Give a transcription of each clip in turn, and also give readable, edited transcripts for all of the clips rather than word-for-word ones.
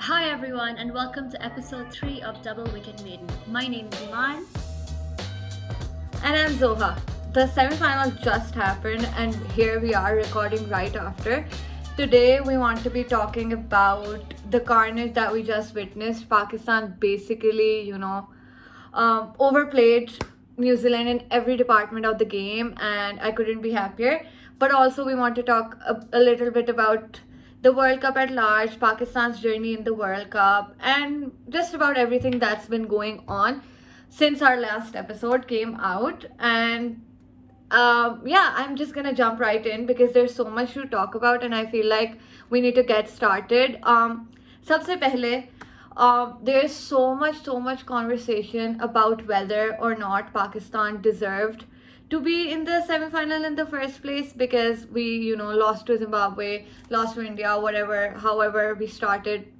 Hi everyone and welcome to episode 3 of Double Wicket Maiden. My name is Eman. And I'm Zoha. The semifinal just happened, and here we are recording right after. Today, we want to be talking about the carnage that we just witnessed. Pakistan basically, overplayed New Zealand in every department of the game, and I couldn't be happier. But also, we want to talk a little bit about the World Cup at large, Pakistan's journey in the World Cup, and just about everything that's been going on since our last episode came out. And yeah, I'm just gonna jump right in because there's so much to talk about, and I feel like we need to get started. Sabse pehle, there's so much conversation about whether or not Pakistan deserved to be in the semi-final in the first place, because we lost to Zimbabwe, lost to India, whatever, however we started.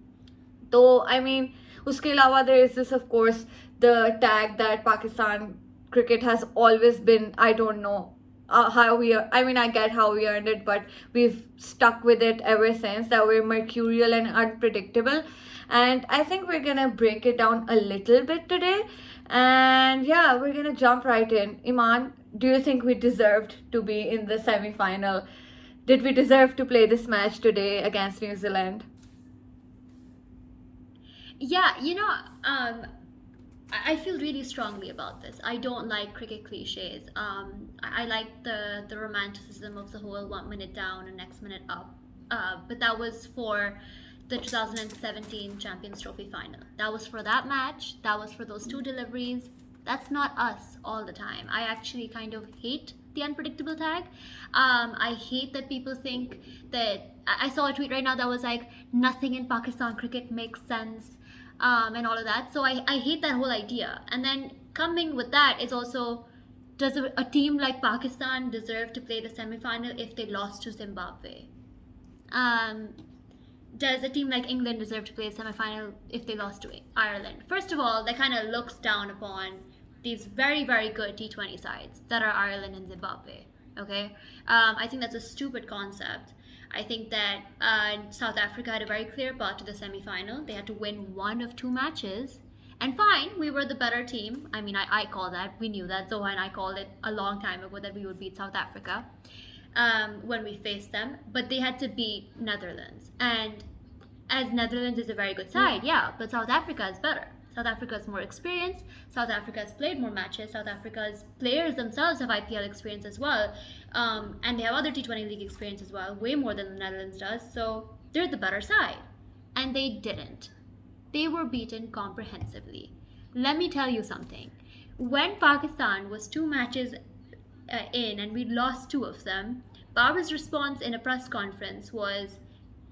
So I mean, uske alawa there is this, of course, the tag that Pakistan cricket has always been, I don't know how we are, I mean, I get how we earned it, but we've stuck with it ever since, that we're mercurial and unpredictable. And I think we're gonna break it down a little bit today. And yeah, we're gonna jump right in. Iman, do you think we deserved to be in the semi-final? Did we deserve to play this match today against New Zealand? Yeah, I feel really strongly about this. I don't like cricket cliches. I like the romanticism of the whole 1 minute down and next minute up. But that was for the 2017 Champions Trophy final. That was for that match. That was for those two deliveries. That's not us all the time. I actually kind of hate the unpredictable tag. I hate that people think that. I saw a tweet right now that was like, nothing in Pakistan cricket makes sense, and all of that. So I hate that whole idea. And then coming with that is also, does a team like Pakistan deserve to play the semi-final if they lost to Zimbabwe? Does a team like England deserve to play a semi-final if they lost to Ireland? First of all, that kind of looks down upon these very, very good T20 sides that are Ireland and Zimbabwe. Okay, I think that's a stupid concept. I think that South Africa had a very clear path to the semi-final. They had to win one of two matches. And fine, we were the better team. I mean, I call that. We knew that. Zoha and I called it a long time ago that we would beat South Africa when we faced them. But they had to beat Netherlands. And as Netherlands is a very good side, yeah, but South Africa is better. South Africa is more experienced. South Africa has played more matches. South Africa's players themselves have IPL experience as well. And they have other T20 league experience as well, way more than the Netherlands does. So they're the better side. And they didn't. They were beaten comprehensively. Let me tell you something. When Pakistan was two matches in and we lost two of them, Babar's response in a press conference was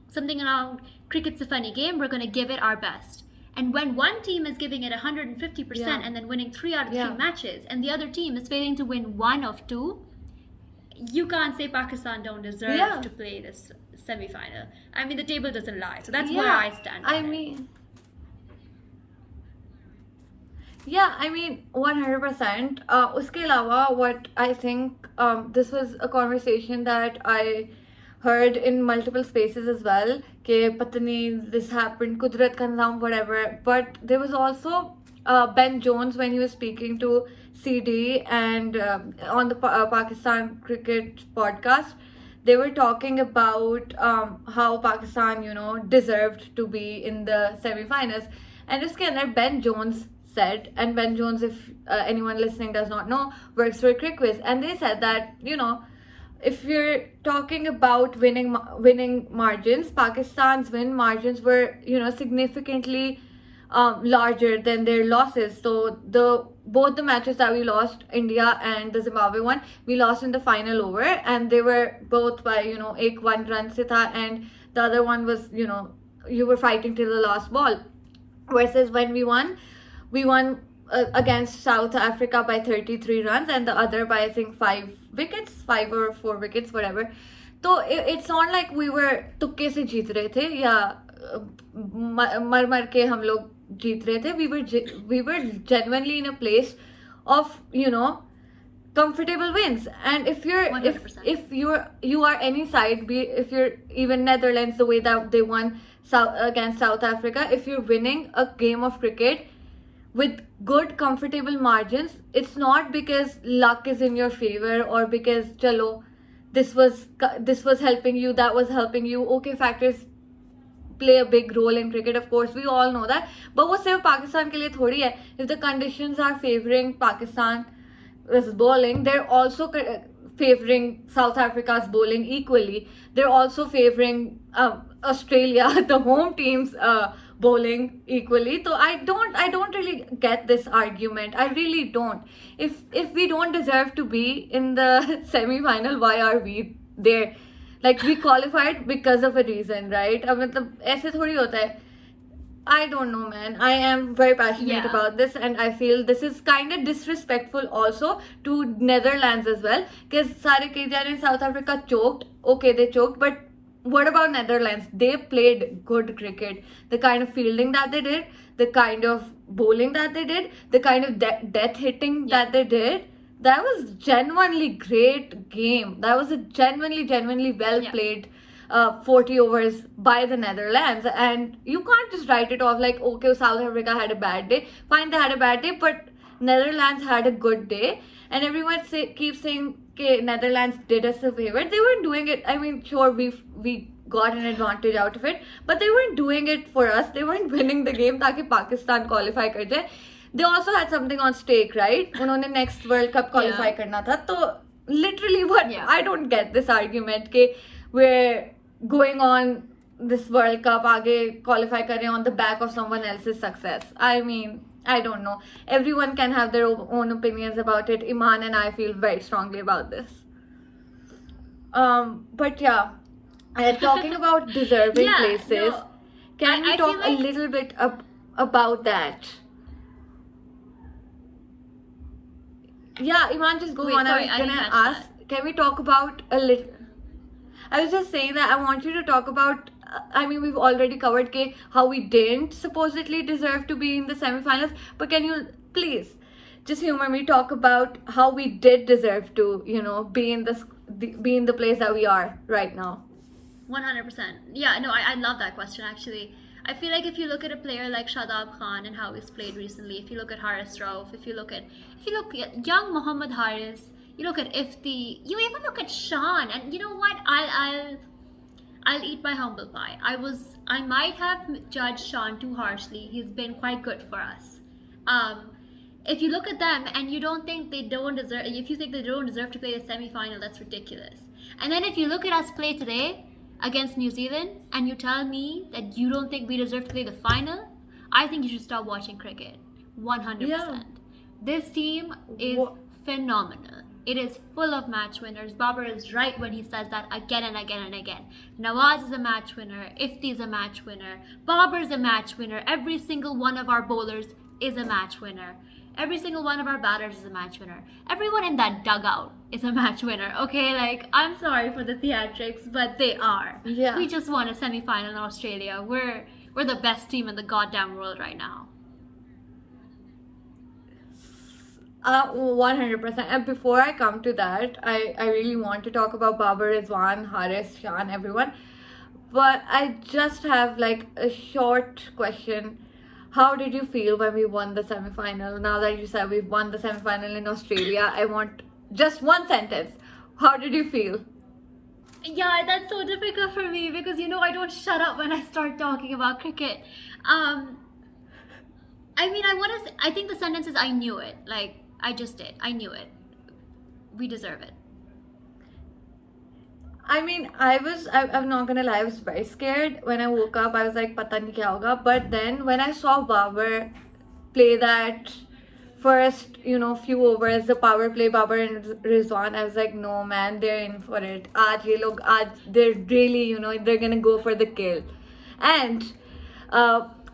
something around, cricket's a funny game, we're going to give it our best. And when one team is giving it 150% and then winning 3 out of 3 matches, and the other team is failing to win 1 of 2, you can't say Pakistan don't deserve to play this semi-final. I mean, the table doesn't lie. So that's where I stand. I mean, yeah, I mean, 100%. Uske alawa, what I think, this was a conversation that I heard in multiple spaces as well, ke patni this happened, Qudrat ka Nizam, whatever. But there was also Ben Jones when he was speaking to CD and on the Pakistan cricket podcast. They were talking about how Pakistan, deserved to be in the semi-finals. And uske andar Ben Jones said, and Ben Jones, if anyone listening does not know, works for Crickwiz, and they said that, if you're talking about winning margins, Pakistan's win margins were significantly larger than their losses. So both the matches that we lost, India and the Zimbabwe one, we lost in the final over, and they were both by ek 1 run se tha, and the other one was you were fighting till the last ball. Versus when we won against South Africa by 33 runs, and the other by I think 5 wickets, 5 or 4 wickets, whatever. So it's not like we were तुक्के से जीत रहे थे या मर के हम लोग जीत रहे थे. We were genuinely in a place of comfortable wins. And if you are any side, if you're even Netherlands, the way that they won against South Africa, if you're winning a game of cricket with good comfortable margins, it's not because luck is in your favor or because chalo this was helping you, that was helping you. Okay, factors play a big role in cricket, of course, we all know that, but वो सिर्फ पाकिस्तान के लिए थोड़ी है. If the conditions are favoring Pakistan is bowling, they're also favoring South Africa's bowling equally. They're also favoring Australia, the home team's bowling equally. So I don't really get this argument. I really don't. If we don't deserve to be in the semi-final, why are we there? Like, we qualified because of a reason, right? अब मतलब ऐसे थोड़ी होता है. I don't know, man. I am very passionate Yeah. about this, and I feel this is kind of disrespectful also to Netherlands as well. Because Sare Keja and South Africa choked. Okay, they choked, but what about Netherlands? They played good cricket. The kind of fielding that they did, the kind of bowling that they did, the kind of death hitting that they did. That was genuinely great game. That was a genuinely well played 40 overs by the Netherlands, and you can't just write it off like, okay, South Africa had a bad day. Fine, they had a bad day, but Netherlands had a good day, and everyone keeps saying, okay, Netherlands did us a favor. They weren't doing it. I mean, sure, we got an advantage out of it, but they weren't doing it for us. They weren't winning the game ताकि Pakistan qualify कर जाए. They also had something on stake, right? उन्होंने next World Cup qualify करना था. तो literally what? Yeah. I don't get this argument कि we're going on this World Cup आगे qualify कर रहे हैं on the back of someone else's success. I mean, I don't know. Everyone can have their own opinions about it. Eman and I feel very strongly about this. But yeah, talking about deserving Yeah, places, no, can we I talk feel like- a little bit about that? Yeah, Iman, just go Wait, on. sorry, I I was didn't gonna catch ask, can we talk about a little? I was just saying that I want you to talk about. I mean, we've already covered how we didn't supposedly deserve to be in the semifinals, but can you please just humor me? Talk about how we did deserve to, be in be in the place that we are right now. 100%. Yeah, no, I love that question actually. I feel like if you look at a player like Shadab Khan and how he's played recently, if you look at Haris Rauf, if you look at young Muhammad Haris, you look at Ifti, you even look at Shan, and you know what? I'll eat my humble pie. I might have judged Shan too harshly. He's been quite good for us. If you look at them and you don't think they don't deserve, if you think they don't deserve to play the semi-final, that's ridiculous. And then if you look at us play today against New Zealand and you tell me that you don't think we deserve to play the final, I think you should stop watching cricket. 100%. Yeah. This team is phenomenal. It is full of match winners. Babar is right when he says that again and again and again. Nawaz is a match winner. Ifti is a match winner. Babar is a match winner. Every single one of our bowlers is a match winner. Every single one of our batters is a match winner. Everyone in that dugout is a match winner. Okay, like, I'm sorry for the theatrics, but they are. Yeah. We just won a semi-final in Australia. We're the best team in the goddamn world right now. 100%. And before I come to that, I really want to talk about Babar, Rizwan, Haris, Shan, everyone. But I just have like a short question. How did you feel when we won the semi-final? Now that you said we've won the semi-final in Australia, I want just one sentence. How did you feel? Yeah, that's so difficult for me because I don't shut up when I start talking about cricket. I mean, I think the sentence is I knew it. Like, I just did. I knew it. We deserve it. I mean, I'm not gonna lie, I was very scared. When I woke up, I was like, pata nahi kya hoga. But then when I saw Babar play that first, few overs, the power play, Babar and Rizwan, I was like, no man, they're in for it. They're really, they're gonna go for the kill. And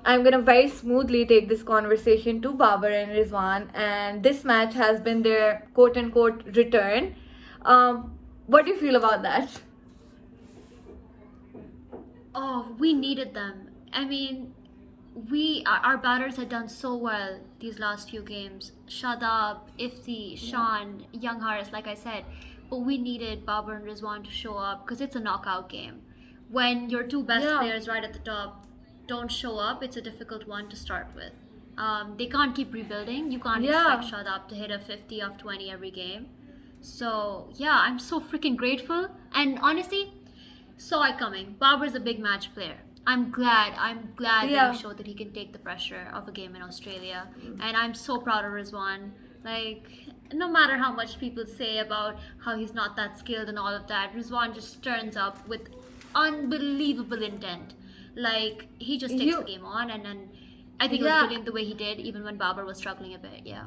I'm gonna very smoothly take this conversation to Babar and Rizwan, and this match has been their quote unquote return. What do you feel about that? Oh, we needed them. I mean, our batters had done so well these last few games. Shadab, Ifti, Shan, Young Haris, like I said. But we needed Babar and Rizwan to show up because it's a knockout game. when your two best Yeah. players right at the top don't show up, it's a difficult one to start with. They can't keep rebuilding. You can't Yeah. expect Shadab to hit a 50 off 20 every game. So, yeah, I'm so freaking grateful. And honestly, saw it coming. Babar's a big match player. I'm glad that Yeah. he showed that he can take the pressure of a game in Australia. And I'm so proud of Rizwan. Like, no matter how much people say about how he's not that skilled and all of that, Rizwan just turns up with unbelievable intent. Like, he just takes the game on, and then I think it was Yeah. brilliant the way he did, even when Babar was struggling a bit. Yeah.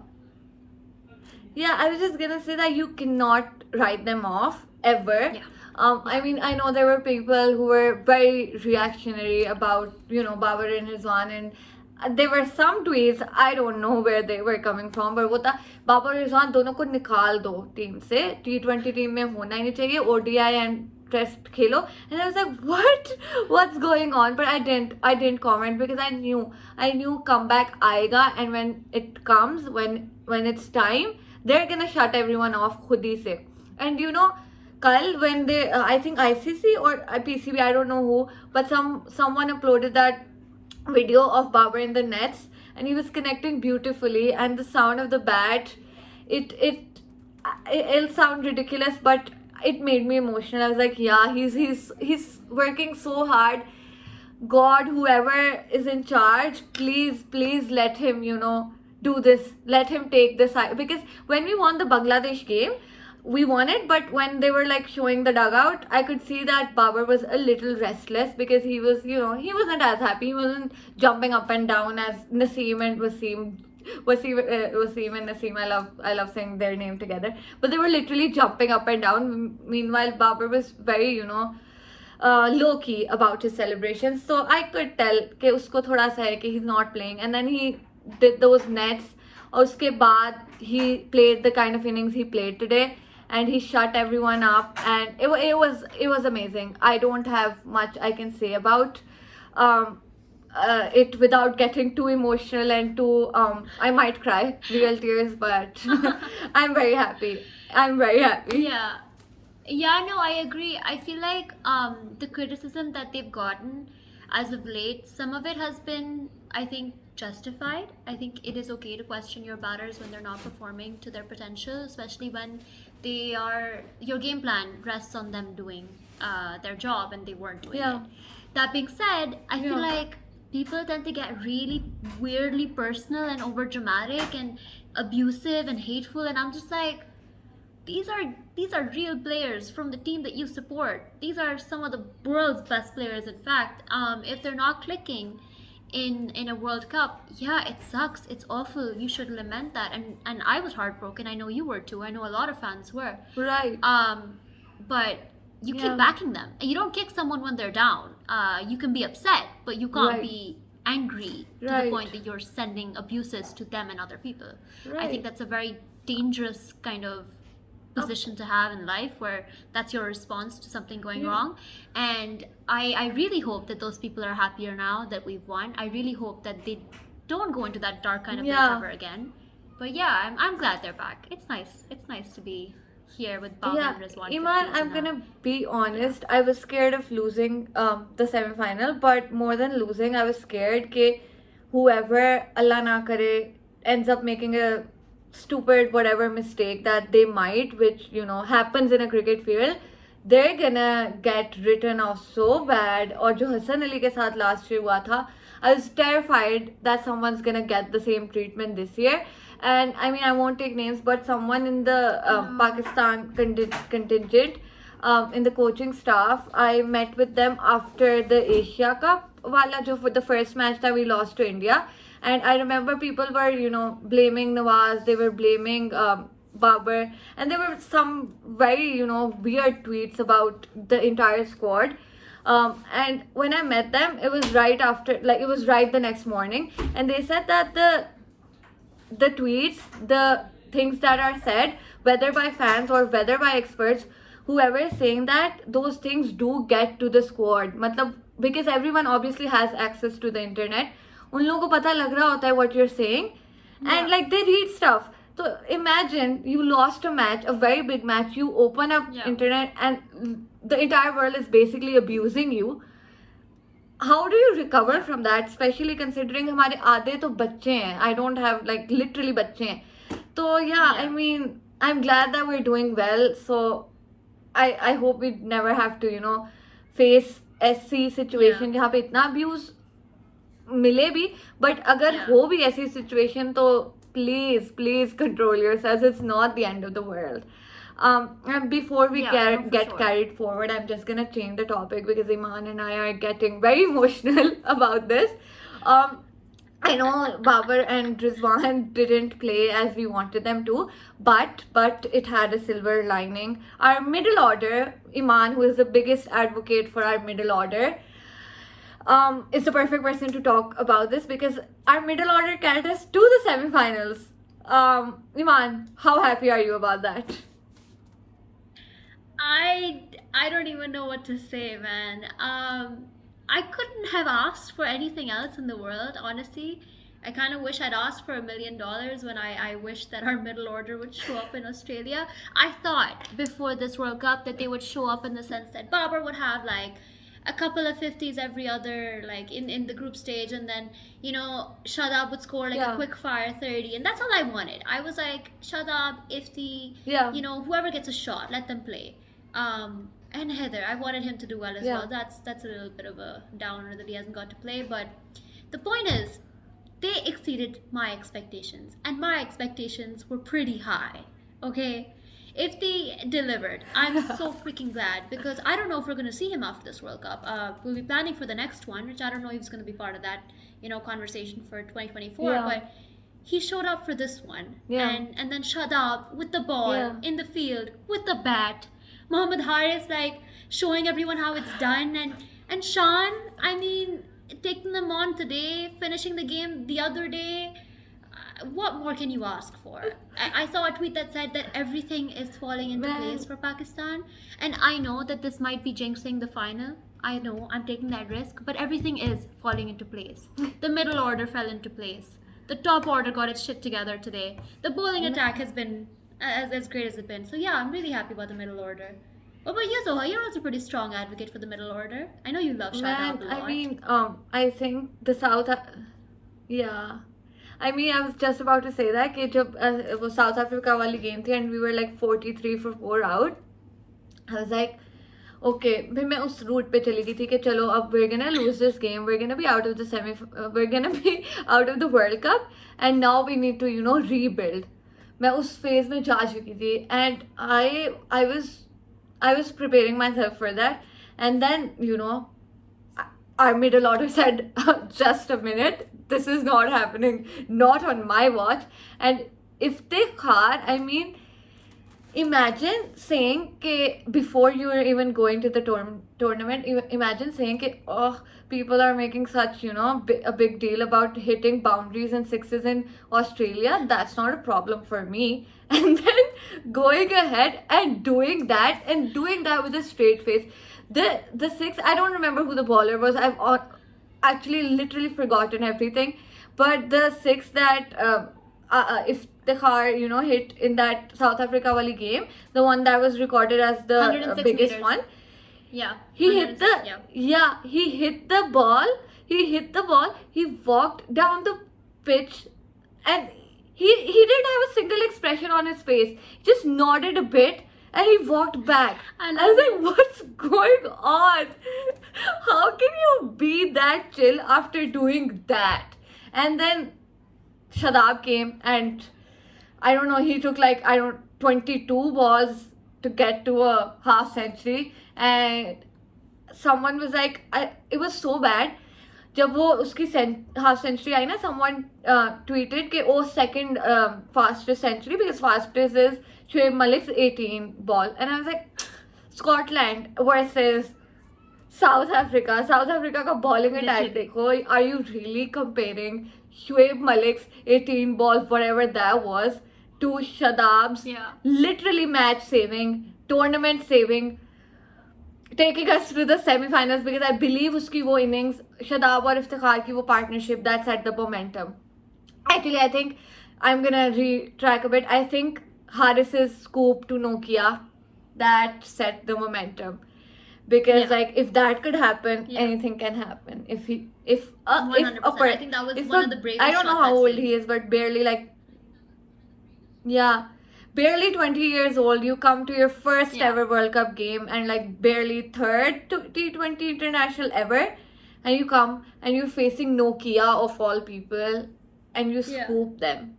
Yeah, I was just gonna say that you cannot write them off ever. Yeah. I mean, I know there were people who were very reactionary about, Babar and Rizwan, and there were some tweets, I don't know where they were coming from, but वो था बाबर और रिजवान दोनों को निकाल दो team से, T20 team में होना ही नहीं चाहिए, ODI and Test Khelo. And I was like, what's going on? But I didn't comment because I knew comeback आएगा, and when it comes, when it's time, they're gonna shut everyone off खुद ही से. And Kal, when they, I think ICC or PCB, I don't know who, but someone uploaded that video of Babar in the nets, and he was connecting beautifully, and the sound of the bat, it'll sound ridiculous, but it made me emotional. I was like, yeah, he's working so hard. God, whoever is in charge, please let him, do this. Let him take this side. Because when we won the Bangladesh game, we won it, but when they were like showing the dugout, I could see that Babar was a little restless because he was, he wasn't as happy. He wasn't jumping up and down as Naseem and Wasim and Naseem. I love saying their name together. But they were literally jumping up and down. Meanwhile, Babar was very, low key about his celebrations. So I could tell कि उसको थोड़ा सा है कि he's not playing. And then he did those nets. और उसके बाद he played the kind of innings he played today, and he shut everyone up, and it was amazing. I don't have much I can say about it without getting too emotional and too I might cry real tears, but I'm very happy. Yeah, no, I agree. I feel like the criticism that they've gotten as of late, some of it has been, I think, justified. I think it is okay to question your batters when they're not performing to their potential, especially when your game plan rests on them doing their job and they weren't doing it. That being said, I feel like people tend to get really weirdly personal and over dramatic and abusive and hateful, and I'm just like, these are real players from the team that you support. These are some of the world's best players, in fact. If they're not clicking in a World Cup, yeah, it sucks. It's awful. You should lament that. And I was heartbroken. I know you were too. I know a lot of fans were. Right. But you keep backing them. And you don't kick someone when they're down. You can be upset, but you can't be angry to the point that you're sending abuses to them and other people. I think that's a very dangerous kind of position to have in life, where that's your response to something going wrong. And I really hope that those people are happier now that we've won. I really hope that they don't go into that dark kind of place ever again. But yeah, I'm glad they're back. It's nice to be here with Babar and Rizwan. Eman, I'm gonna be honest, I was scared of losing the semi-final, but more than losing, I was scared that whoever, Allah na kare, ends up making a stupid whatever mistake that they might, which happens in a cricket field, they're gonna get written off so bad. Or jo Hassan Ali ke saath last year hua tha, I was terrified that someone's gonna get the same treatment this year. And I mean, I won't take names, but someone in the Pakistan contingent, in the coaching staff, I met with them after the Asia Cup wala jo for the first match that we lost to India. And I remember people were, blaming Nawaz, they were blaming Babar, and there were some very, weird tweets about the entire squad. And when I met them, it was right after, like it was right the next morning, and they said that the tweets, the things that are said, whether by fans or whether by experts, whoever is saying that, those things do get to the squad. Matlab, because everyone obviously has access to the internet. उन लोगों को पता लग रहा होता है what you're saying, and like they read stuff. So imagine you lost a match, a very big match, you open up internet and the entire world is basically abusing you. How do you recover from that, especially considering हमारे आधे तो बच्चे हैं. I don't have like literally बच्चे हैं. So yeah, I mean, I'm glad that we're doing well. So I hope we never have to, you know, face ऐसी situation जहाँ पे इतना abuse मिले भी. But अगर हो भी ऐसी situation तो please control yourselves. It's not the end of the world. And before we get carried forward, I'm just gonna change the topic because Eman and I are getting very emotional about this. I know Babar and Rizwan didn't play as we wanted them to, but it had a silver lining. Our middle order, Eman, who is the biggest advocate for our middle order, is the perfect person to talk about this because our middle order carried us to the semifinals. Eman, how happy are you about that? I don't even know what to say, man. I couldn't have asked for anything else in the world, honestly. I kind of wish I'd asked for $1 million when I wish that our middle order would show up in Australia. I thought before this World Cup that they would show up in the sense that Babar would have like a couple of 50s every other, like in the group stage, and then, you know, Shadab would score like a quick fire 30, and that's all I wanted. I was like, Shadab, Ifti, you know, whoever gets a shot, let them play. And Heather, I wanted him to do well as well. That's a little bit of a downer that he hasn't got to play, but the point is, they exceeded my expectations, and my expectations were pretty high, okay? If they delivered, I'm so freaking glad because I don't know if we're going to see him after this World Cup. We'll be planning for the next one, which I don't know if he's going to be part of that, you know, conversation for 2024, but he showed up for this one. And then Shadab with the ball in the field with the bat. Mohammad Haris like showing everyone how it's done, and Shan, I mean, taking them on today, finishing the game the other day. What more can you ask for? I saw a tweet that said that everything is falling into place for Pakistan, and I know that this might be jinxing the final. I know I'm taking that risk, but everything is falling into place. The middle order fell into place. The top order got its shit together today. The bowling attack has been as great as it's been. So yeah, I'm really happy about the middle order. What about you, Zoha? You're also a pretty strong advocate for the middle order. I know you love Shadab a lot. I mean, I think the South... I mean, I was just about to say that कि जब वो South Africa वाली game थी and we were like 43 for 4 out, I was like, okay, फिर मैं उस route पे चली गई थी कि चलो अब we're gonna lose this game, we're gonna be out of the we're gonna be out of the World Cup, and now we need to, you know, rebuild. मैं उस phase में जा चुकी थी, and I was preparing myself for that, and then, you know, our middle order said, just a minute, this is not happening, not on my watch. And if they can't, I mean, imagine saying that before you were even going to the tournament, imagine saying that, oh, people are making such, you know, a big deal about hitting boundaries and sixes in Australia. That's not a problem for me. And then going ahead and doing that with a straight face. The six, I don't remember who the bowler was. I've actually literally forgotten everything. But the six that if the car, you know, hit in that South Africa wali game, the one that was recorded as the biggest meters. One. Yeah. He hit the he hit the ball. He walked down the pitch, and he didn't have a single expression on his face. He just nodded a bit. And he walked back. I was like, what's going on? How can you be that chill after doing that? And then Shadab came, and I don't know, he took like, 22 balls to get to a half century. And someone was like, it was so bad. जब वो उसकी half century आई ना, someone tweeted कि वो second fastest century because fastest is Shoaib Malik's 18 ball, and I was like, Scotland versus South Africa का bowling attack देखो, are you really comparing Shoaib Malik's 18 ball, whatever that was, to Shadab's literally match saving, tournament saving, taking us to the semi-finals, because I believe uski wo innings, Shadab और Iftikhar की वो partnership, that set the momentum. Actually, I think I'm gonna retrack a bit. I think Haris's scoop to Nokia, that set the momentum. because Yeah. like if that could happen, Yeah. anything can happen. If he if a 100%. I think that was if one a- of the bravest I don't know shots how I've old seen. he is, but barely like, yeah, barely 20 years old. You come to your first Yeah. ever World Cup game and like barely third to T20 international ever, and you come and you're facing Nokia of all people, and you Yeah. scoop them.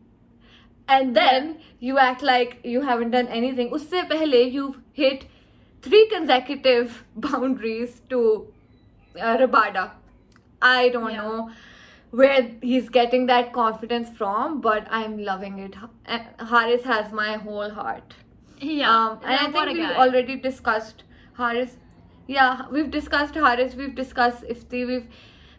And then you act like you haven't done anything. Usse pehle you've hit 3 consecutive boundaries to Rabada. I don't Yeah. know where he's getting that confidence from, but I'm loving it. Haris has my whole heart. Yeah. And I What think a we've guy. already discussed Haris. Yeah, we've discussed Haris, we've discussed Ifti,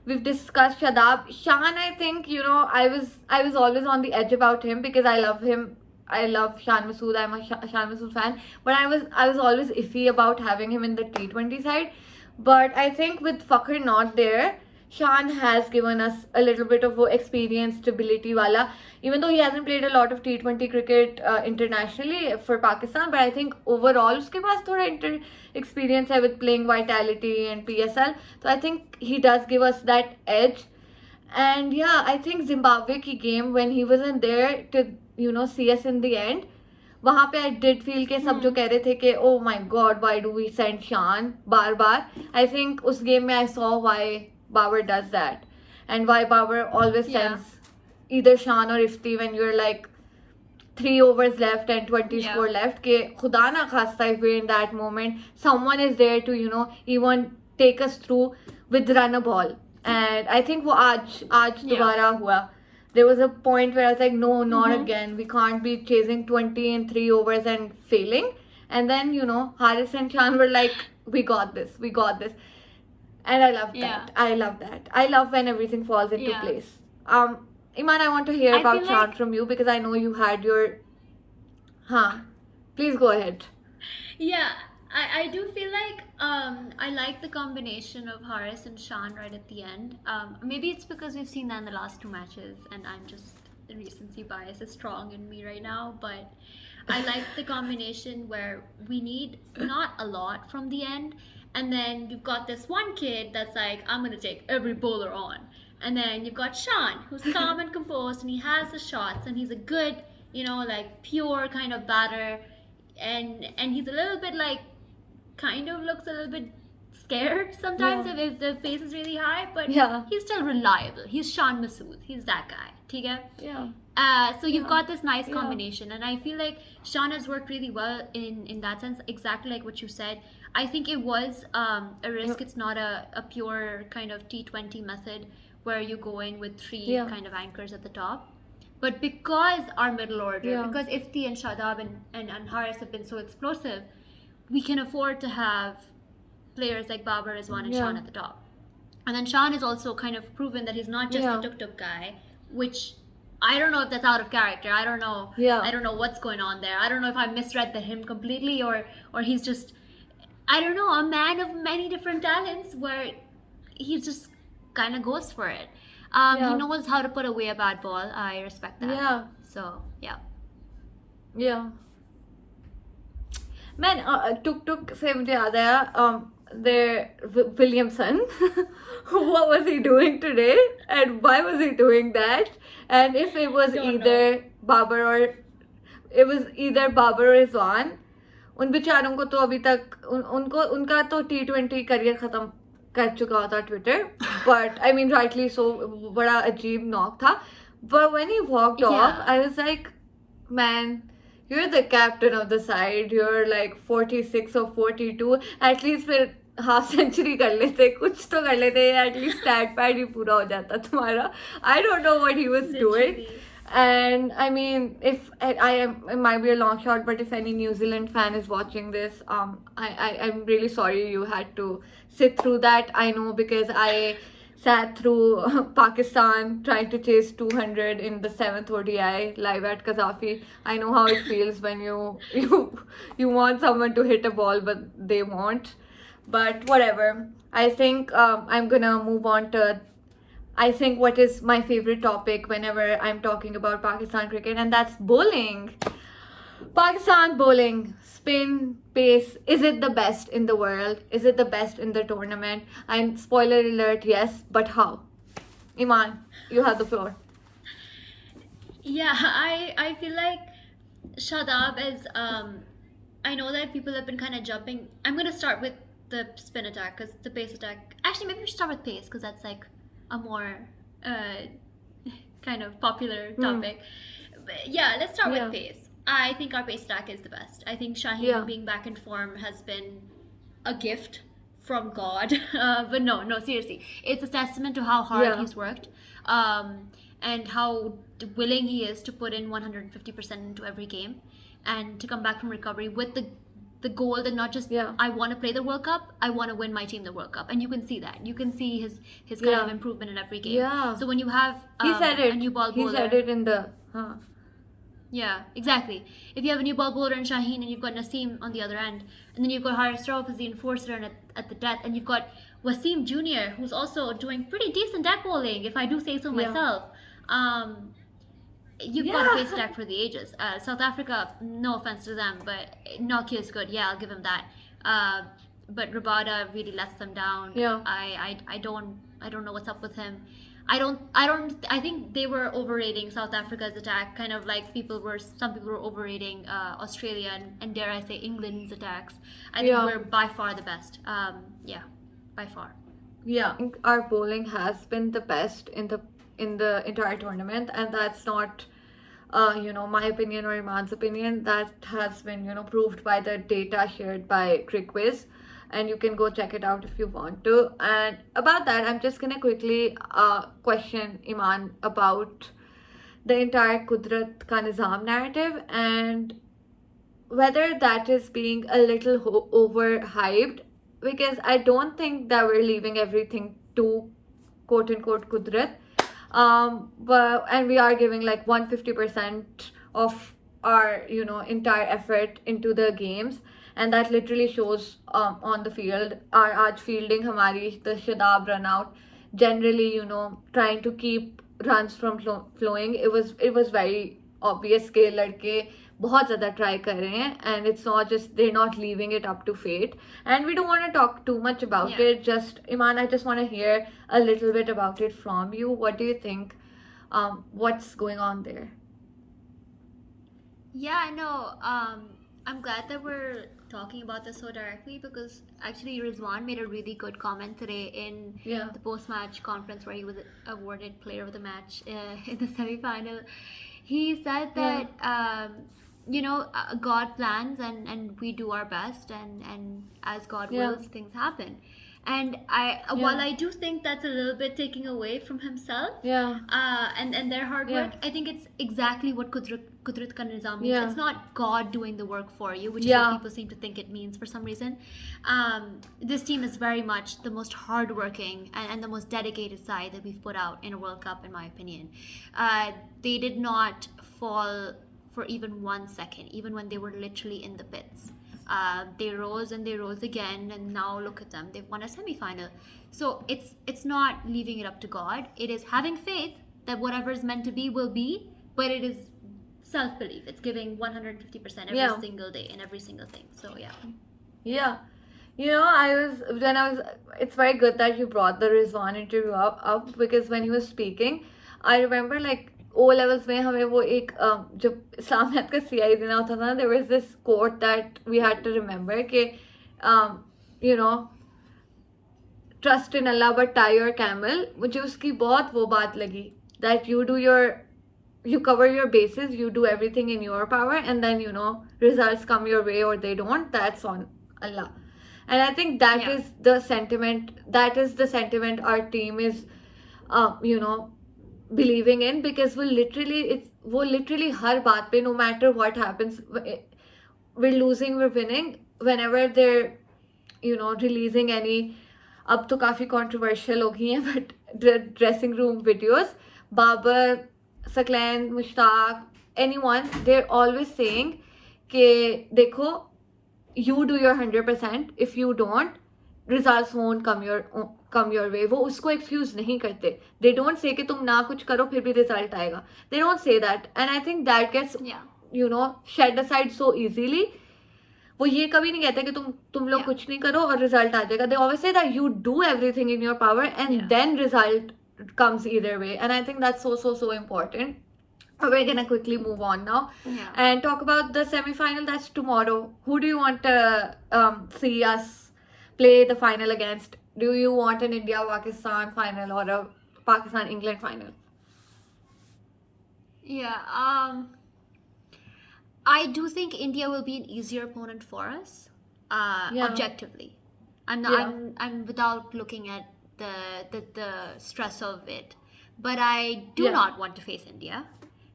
we've discussed Shadab. Shan, I think, I was always on the edge about him because I love him. I love Shan Masood. I'm a Shan Masood fan, but I was always iffy about having him in the T20 side. But I think with Fakhr not there, Shan has given us a little bit of experience, stability wala. Even though he hasn't played a lot of T20 cricket internationally for Pakistan, but I think overall uske paas thoda experience hai with playing Vitality and PSL. So I think he does give us that edge. And yeah, I think Zimbabwe ki game when he wasn't there to see us in the end. वहाँ पे I did feel के सब जो कह रहे थे कि oh my god why do we send Shan bar bar. I think उस game में I saw why Babar does that and why Babar always Yeah. sends either Shan or Ifti when you're like 3 overs left and 20 Yeah. score left कि खुदा ना खास्ता if we're in that moment someone is there to even take us through with run a ball. And I think वो आज Yeah. दोबारा हुआ. There was a point where I was like, no, not Mhm. again. We can't be chasing 20 in 3 overs and failing. And then, Haris and Shan were like, we got this. And I love Yeah. that. I love that. I love when everything falls into Yeah. place. Eman, I want to hear I about feel Shan like- from you because I know you had your... Please go ahead. Yeah, I do feel like I like the combination of Haris and Shan right at the end. Maybe it's because we've seen that in the last 2 matches, and I'm just the recency bias is strong in me right now. But I like the combination where we need not a lot from the end, and then you've got this one kid that's like, I'm gonna take every bowler on, and then you've got Shan who's calm and composed, and he has the shots, and he's a good, like pure kind of batter, and he's a little bit like kind of looks a little bit scared sometimes Yeah. if the pace is really high, but Yeah. he's still reliable. He's Shan Masood. He's that guy. ठीक है? Yeah. So you've got this nice Yeah. combination, and I feel like Shan has worked really well in that sense. Exactly like what you said. I think it was a risk. It's not a pure kind of T20 method where you go in with 3 Yeah. kind of anchors at the top. But because our middle order, Yeah. because Ifti and Shadab and Haris have been so explosive, we can afford to have players like Babar, Rizwan, and Yeah. Shan at the top. And then Shan has also kind of proven that he's not just Yeah. a tuk-tuk guy, which I don't know if that's out of character. I don't know. Yeah. I don't know what's going on there. I don't know if I misread him completely or he's just, I don't know, a man of many different talents where he just kind of goes for it. Yeah. He knows how to put away a bad ball. I respect that. Yeah. So, yeah. Yeah. Man, tuk से मुझे याद आया Williamson. What was he doing today and why was he doing that? And if it was Don't either Babar or Rizwan, उन बेचारों को तो अभी तक उनका तो T20 करियर खत्म कर चुका होता Twitter, but I mean rightly so, बड़ा अजीब नॉक था. But when he walked off, I was like, man, you're the captain of the side. You're like 46 or 42. At least फिर हाफ सेंचुरी कर लेते, कुछ तो कर लेते, एटलीस्ट स्टैट पैड ही पूरा हो जाता तुम्हारा. I don't know what he was doing. Literally. And I mean, if it might be a long shot, but if any New Zealand fan is watching this, I'm really sorry you had to sit through that. I know because I sat through Pakistan trying to chase 200 in the 7th ODI live at Qazafi. I know how it feels when you want someone to hit a ball, but they won't. But whatever. I think I'm gonna move on to I think what is my favorite topic whenever I'm talking about Pakistan cricket, and that's bowling. Pakistan bowling, spin, pace, is it the best in the world? Is it the best in the tournament? And spoiler alert, yes, but how? Eman, you have the floor. Yeah, I feel like Shadab is I know that people have been kind of jumping. I'm gonna start with the spin attack because the pace attack. Actually, maybe we should start with pace because that's like a more kind of popular topic. But yeah, let's start Yeah. with pace. I think our pace attack is the best. I think Shaheen Yeah. being back in form has been a gift from God. But no, seriously, it's a testament to how hard Yeah. he's worked, and how willing he is to put in 150% into every game, and to come back from recovery with the goal that not just Yeah. I want to play the World Cup, I want to win my team the World Cup, and you can see that. You can see his kind of Yeah. improvement in every game. Yeah. So when you have He said it. a new ball He bowler, said it in the. yeah, exactly. If you have a new ball bowler in Shaheen and you've got Naseem on the other end, and then you've got Haris Rauf as the enforcer and at the death, and you've got Wasim Jr., who's also doing pretty decent death bowling, if I do say so Yeah. myself. You've got a Yeah. pace attack for the ages. South Africa, no offense to them, but Nokia is good. Yeah, I'll give him that. But Rabada really lets them down. Yeah. I don't know what's up with him. I think they were overrating South Africa's attack, kind of like some people were overrating Australia and dare I say England's attacks. I think Yeah. we're by far the best. Yeah, by far. Yeah, I think our bowling has been the best in the entire tournament, and that's not, my opinion or Iman's opinion. That has been, proved by the data shared by CricWiz, and you can go check it out if you want to. And about that, I'm just gonna quickly question Iman about the entire Qudrat ka Nizam narrative and whether that is being a little overhyped, because I don't think that we're leaving everything to quote unquote Qudrat. But and we are giving like 150% of our entire effort into the games, and that literally shows on the field. Our aaj fielding hamari, the Shadab run out, generally trying to keep runs from flowing. It was very obvious कि लड़के बहुत ज़्यादा try कर रहे हैं, and it's not just they're not leaving it up to fate. And we don't want to talk too much about Yeah. it. Just Iman, I just want to hear a little bit about it from you. What do you think? What's going on there? Yeah, I know. I'm glad that we're talking about this so directly because actually Rizwan made a really good comment today in Yeah. the post-match conference where he was awarded Player of the Match in the semi-final. He said that God plans and we do our best, and as God Yeah. wills, things happen. And while I do think that's a little bit taking away from himself, Yeah. and their hard Yeah. work, I think it's exactly what Qudrat ka Nizam means. Yeah. It's not God doing the work for you, which is Yeah. what people seem to think it means for some reason. This team is very much the most hardworking and the most dedicated side that we've put out in a World Cup, in my opinion. They did not fall for even 1 second, even when they were literally in the pits. They rose and they rose again, and now look at them. They've won a semi-final. So it's not leaving it up to God. It is having faith that whatever is meant to be will be, but it is self-belief. It's giving 150% every Yeah. single day in every single thing. So yeah. Yeah. It's very good that you brought the Rizwan interview up because when he was speaking, I remember like O levels में हमें वो एक जब इस्लामियत का CI देना होता था ना, there was this quote that we had to remember कि you know trust in Allah but tie your camel. मुझे उसकी बहुत वो बात लगी that you cover your bases, you do everything in your power, and then results come your way or they don't, that's on Allah. And I think that Yeah. is the sentiment our team is believing in, because वो literally हर बात पे, no matter what happens, we're losing, we're winning, whenever they're releasing any, अब तो काफ़ी controversial हो गई हैं, but dressing room videos, Babar, Saklan, Mushtaq, anyone, they're always saying कि देखो, you do your 100%, if you don't, results won't come your way. वो उसको excuse नहीं करते. They don't say कि तुम ना कुछ करो फिर भी result आएगा. They don't say that, and I think that gets Yeah. shed aside so easily. वो ये कभी नहीं कहते कि तुम लोग कुछ नहीं करो और result आ जाएगा. They always say that you do everything in your power and then result comes either way. And I think that's so important. We're gonna quickly move on now and talk about the semi-final that's tomorrow. Who do you want to see us play the final against? Do you want an India-Pakistan final or a Pakistan-England final? Yeah, I do think India will be an easier opponent for us, objectively. I'm without looking at the stress of it, but I do not want to face India.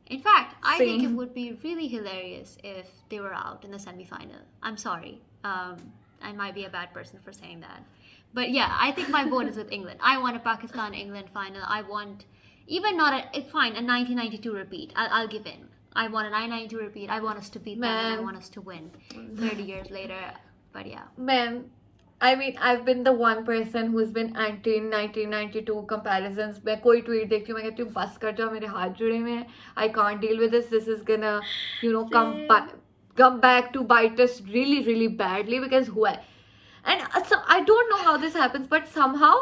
In fact, I think it would be really hilarious if they were out in the semi-final. I'm sorry. I might be a bad person for saying that. But yeah, I think my vote is with England. I want a Pakistan-England final. I want, even not a 1992 repeat. I'll give in. I want a 1992 repeat. I want us to beat them and I want us to win 30 years later. But yeah. Man, I mean, I've been the one person who's been anti 1992 comparisons. मैं कोई tweet देखती हूँ, मैं कहती हूँ बस कर जाओ, मेरे हाथ जुड़े हुए हैं. I can't deal with this. This is gonna, come back to bite us really badly because who? And so I don't know how this happens, but somehow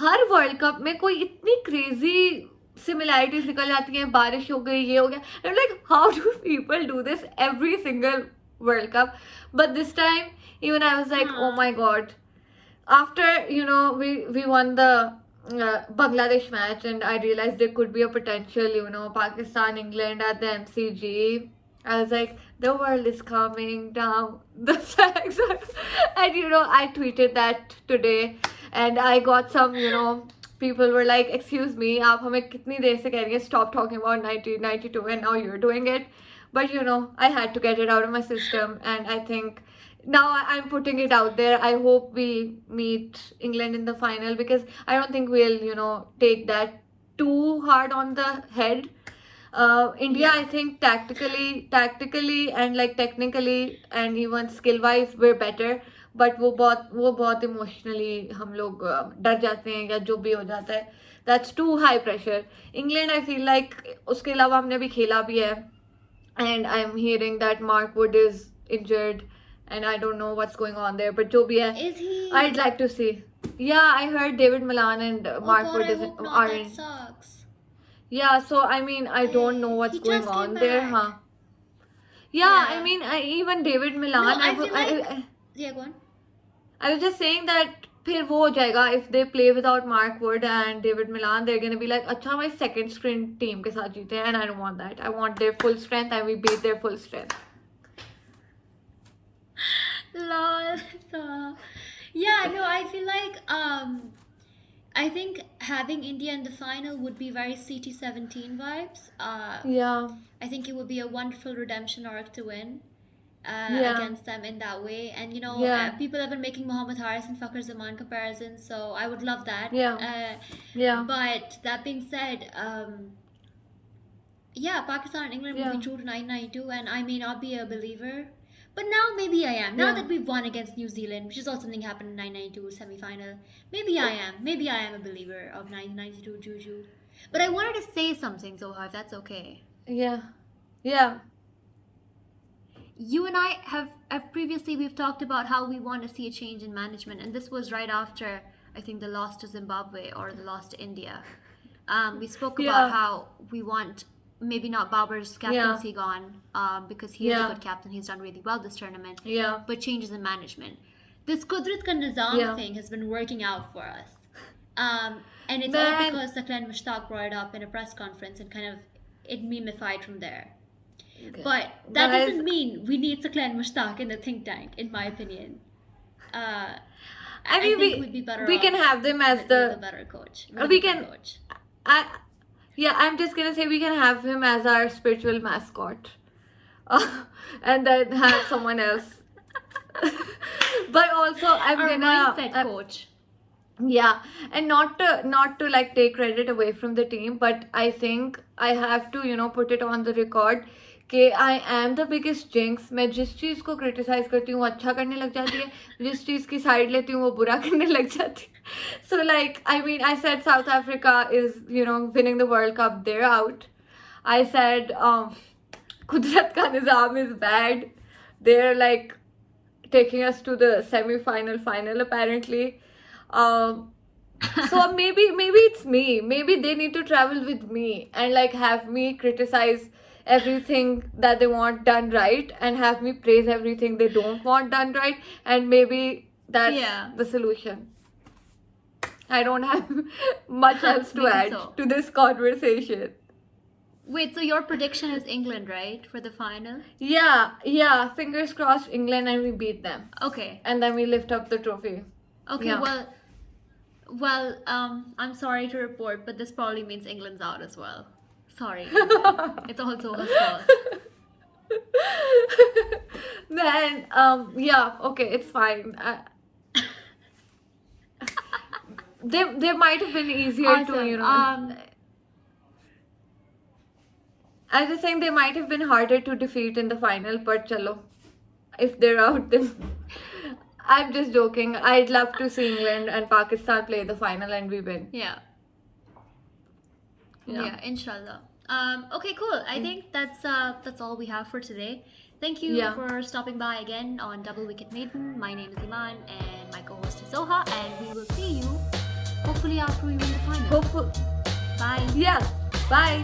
her World Cup में कोई इतनी crazy similarities निकल जाती हैं. बारिश हो गई, ये हो गया. I'm like, how do people do this every single World Cup? But this time, even I was like, oh my god. After, we won the Bangladesh match and I realized there could be a potential, Pakistan, England at the MCG. I was like, the world is calming down. The facts are... And, I tweeted that today and I got some, people were like, excuse me, aap hame kitni der se keh rahi hai, stop talking about 1992 and now you're doing it. But, I had to get it out of my system and I think now I'm putting it out there. I hope we meet England in the final because I don't think we'll, take that too hard on the head. India, I think tactically and like technically and even skill wise we're better, but वो बहुत emotionally हम लोग डर जाते हैं या जो भी हो जाता है. That's too high pressure. England, I feel like उसके अलावा हमने भी खेला भी है and I'm hearing that Mark Wood is injured and I don't know what's going on there, but जो भी है, is he? I'd like to see. Yeah, I heard David Milan and Mark Wood are in. That sucks. Yeah, so I mean, I don't know what's going on there, huh? Yeah, I mean, even David Milan. No, I feel like... Yeah, go on. I was just saying that फिर वो हो जाएगा if they play without Mark Wood and David Milan, they're gonna be like, अच्छा हमारे second string team के साथ जीते हैं, and I don't want that. I want their full strength and we beat their full strength. Lol. Yeah, no, I feel like I think having India in the final would be very CT17 vibes. Yeah. I think it would be a wonderful redemption arc to win against them in that way. And, people have been making Mohammad Haris and Fakhar Zaman comparisons, so I would love that. Yeah. But that being said, Pakistan and England will be true to 1992, and I may not be a believer. But now maybe I am. Now that we've won against New Zealand, which is also something happened in 1992 semi-final, maybe I am. Maybe I am a believer of 1992 Juju. But I wanted to say something, Zoha, if that's okay. Yeah. You and I have previously, we've talked about how we want to see a change in management. And this was right after, I think, the loss to Zimbabwe or the loss to India. We spoke about how we want... maybe not Babar's captaincy gone because he is a good captain. He's done really well this tournament. Yeah. But changes in management. This Qudrat ka Nizam thing has been working out for us. And it's all because Saqlain Mushtaq brought it up in a press conference and kind of it memified from there. Okay. But that doesn't mean we need Saqlain Mushtaq in the think tank, in my opinion. I think we'd be better we can have them as the better coach. Coach. Yeah, I'm just gonna say we can have him as our spiritual mascot, and then have someone else. But also, I'm our mindset coach. Yeah, and not to like take credit away from the team, but I think I have to put it on the record कि I am the biggest jinx. मैं जिस चीज़ को criticize करती हूँ अच्छा करने लग जाती है, जिस चीज़ की side लेती हूँ वो बुरा करने लग जाती है. So like, I mean, I said South Africa is winning the World Cup, they're out. I said Qudrat ka Nizam is bad. They're like taking us to the semi-final final apparently. So maybe it's me. Maybe they need to travel with me and like have me criticize everything that they want done right and have me praise everything they don't want done right, and maybe that's the solution. I don't have much else to Maybe add so. to this conversation. Wait, so your prediction is England, right, for the final? Yeah, fingers crossed England and we beat them. Okay. And then we lift up the trophy. Okay, Yeah. well, I'm sorry to report, but this probably means England's out as well. Sorry, England. It's all Zoha's fault. Then, yeah, okay, it's fine. They might have been easier to, you know. I just think they might have been harder to defeat in the final, but chalo, if they're out, then I'm just joking. I'd love to see England and Pakistan play the final and we win. Yeah, Yeah. inshallah. Okay, cool. I think that's all we have for today. Thank you for stopping by again on Double Wicket Maiden. My name is Eman and my co-host is Zoha, and we will see you hopefully after we win the final. Hopefully. Bye. Yeah. Bye.